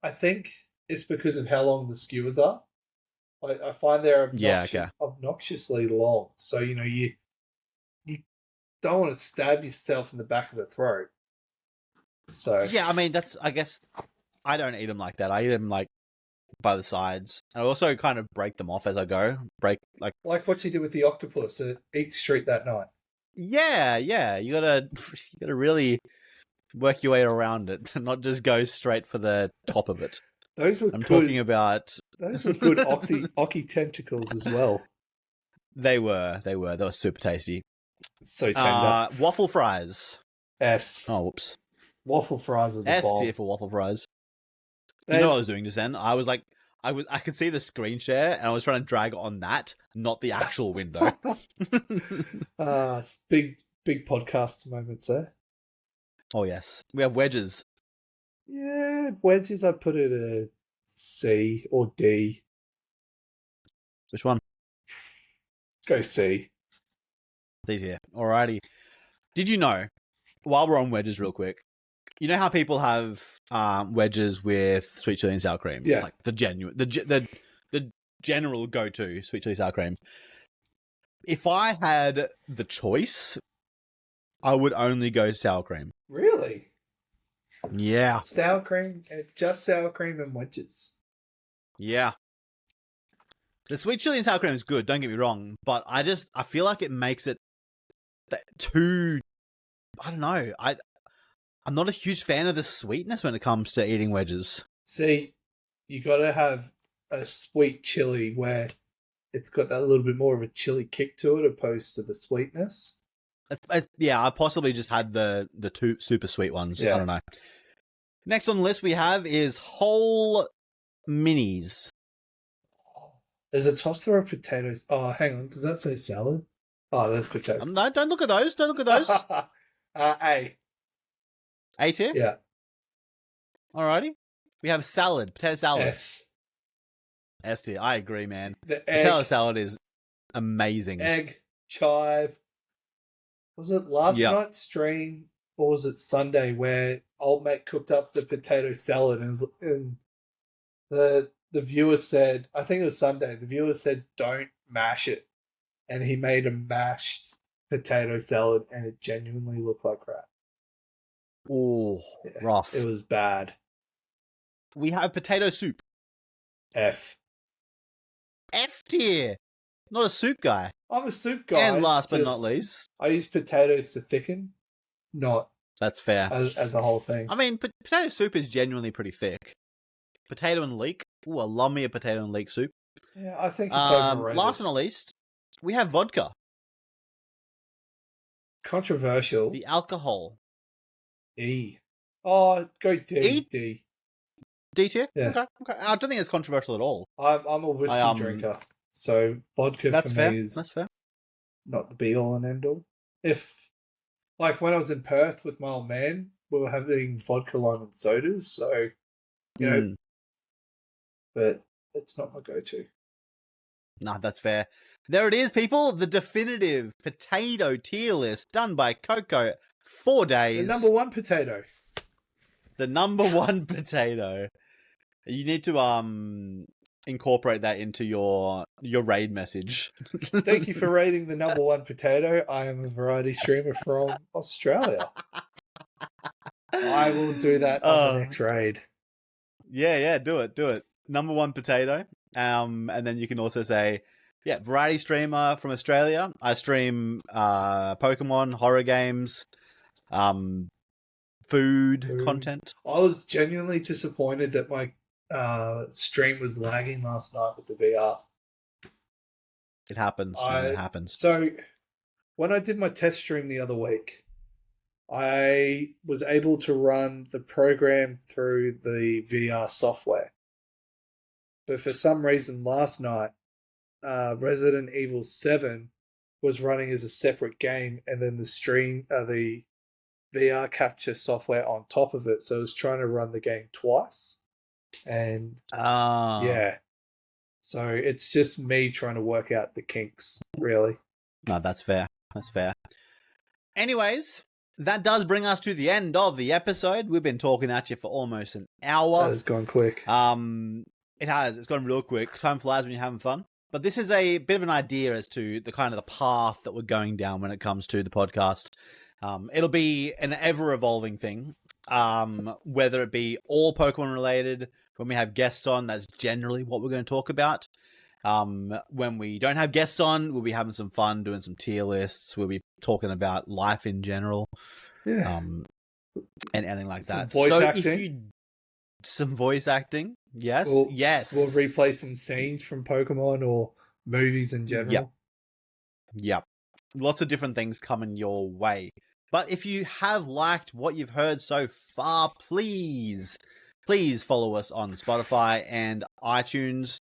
I think it's because of how long the skewers are. I find they're obnoxiously long. So, you don't want to stab yourself in the back of the throat. So yeah, I mean, I guess I don't eat them like that. I eat them like by the sides. I also kind of break them off as I go. Like what you did with the octopus at Eat Street that night. Yeah. You gotta really work your way around it, not just go straight for the top of it. Those were talking about. Those were good ocky tentacles as well. They were super tasty. So tender. Waffle fries. S. Oh, whoops. Waffle fries are the S bomb. tier for waffle fries. You know what I was doing just then? I was like, I could see the screen share, and I was trying to drag on that, not the actual window. It's big podcast moments there. Oh yes, we have wedges. Yeah, wedges. I put it a C or D. Which one? Go C. These here. Alrighty. Did you know? While we're on wedges, real quick, you know how people have wedges with sweet chili and sour cream? Yeah. It's like the general go-to sweet chili sour cream. If I had the choice, I would only go sour cream. Really? Yeah. Sour cream, just sour cream and wedges. Yeah. The sweet chili and sour cream is good, don't get me wrong, but I feel like it makes it too, I don't know, I'm not a huge fan of the sweetness when it comes to eating wedges. See, you got to have a sweet chili where it's got that little bit more of a chili kick to it opposed to the sweetness. Yeah, I possibly just had the two super sweet ones. Yeah. I don't know. Next on the list we have is whole minis. There's a toss throw of potatoes. Oh, hang on. Does that say salad? Oh, there's potato. No, don't look at those. Don't look at those. A. A tier? Yeah. Alrighty. We have salad. Potato salad. S. S tier. I agree, man. The potato salad is amazing. Egg, chive. Was it last night's stream or was it Sunday where old mate cooked up the potato salad and the viewer said, I think it was Sunday, the viewer said don't mash it. And he made a mashed potato salad and it genuinely looked like crap. Oh, rough. It was bad. We have potato soup. F. F tier. Not a soup guy. I'm a soup guy. And last but not least, I use potatoes to thicken, not that's fair. As a whole thing. I mean, potato soup is genuinely pretty thick. Potato and leek. Ooh, I love me a potato and leek soup. Yeah, I think it's overrated. Last but not least, we have vodka. Controversial. The alcohol. E. Oh, go D. E? D. D tier? Yeah. Okay. I don't think it's controversial at all. I'm a whiskey drinker, so vodka that's for fair. me is That's fair. not the be all and end all. If, like when I was in Perth with my old man, we were having vodka, lime and sodas, so, you know, but it's not my go-to. Nah, that's fair. There it is, people. The definitive potato tier list done by Coco4dayz. The number one potato. The number one potato. You need to incorporate that into your raid message. Thank you for rating the number one potato. I am a variety streamer from Australia. I will do that on the next raid. Yeah, do it. Number one potato. And then you can also say, yeah, variety streamer from Australia. I stream Pokemon, horror games, food content. I was genuinely disappointed that my stream was lagging last night with the VR. It happens. It happens. So when I did my test stream the other week, I was able to run the program through the VR software. But for some reason last night, Resident Evil 7 was running as a separate game, and then the VR capture software on top of it. So I was trying to run the game twice. And yeah. So it's just me trying to work out the kinks, really. No, that's fair. Anyways, that does bring us to the end of the episode. We've been talking at you for almost an hour. That has gone quick. It has. It's gone real quick. Time flies when you're having fun. But this is a bit of an idea as to the kind of the path that we're going down when it comes to the podcast. It'll be an ever-evolving thing, whether it be all Pokemon related. When we have guests on, that's generally what we're going to talk about. When we don't have guests on, we'll be having some fun, doing some tier lists. We'll be talking about life in general. Yeah. And anything like that. Voice acting. Some voice acting. Yes. Yes. We'll replay some scenes from Pokemon or movies in general. Yep. Lots of different things coming your way. But if you have liked what you've heard so far, please follow us on Spotify and iTunes.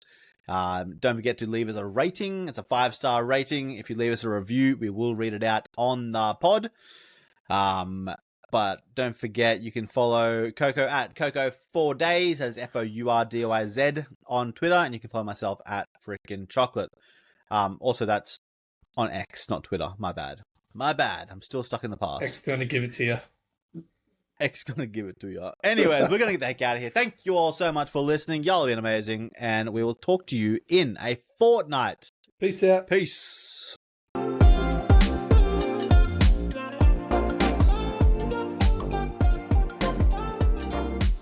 Don't forget to leave us a rating. It's a 5-star rating. If you leave us a review, we will read it out on the pod. But don't forget, you can follow Coco at Coco4dayz, as Fourdoyz on Twitter, and you can follow myself at Freakin Chocolate. Also, that's on X, not Twitter. My bad. I'm still stuck in the past. X gonna give it to you. Anyways, we're going to get the heck out of here. Thank you all so much for listening. Y'all have been amazing. And we will talk to you in a fortnight. Peace out. Peace.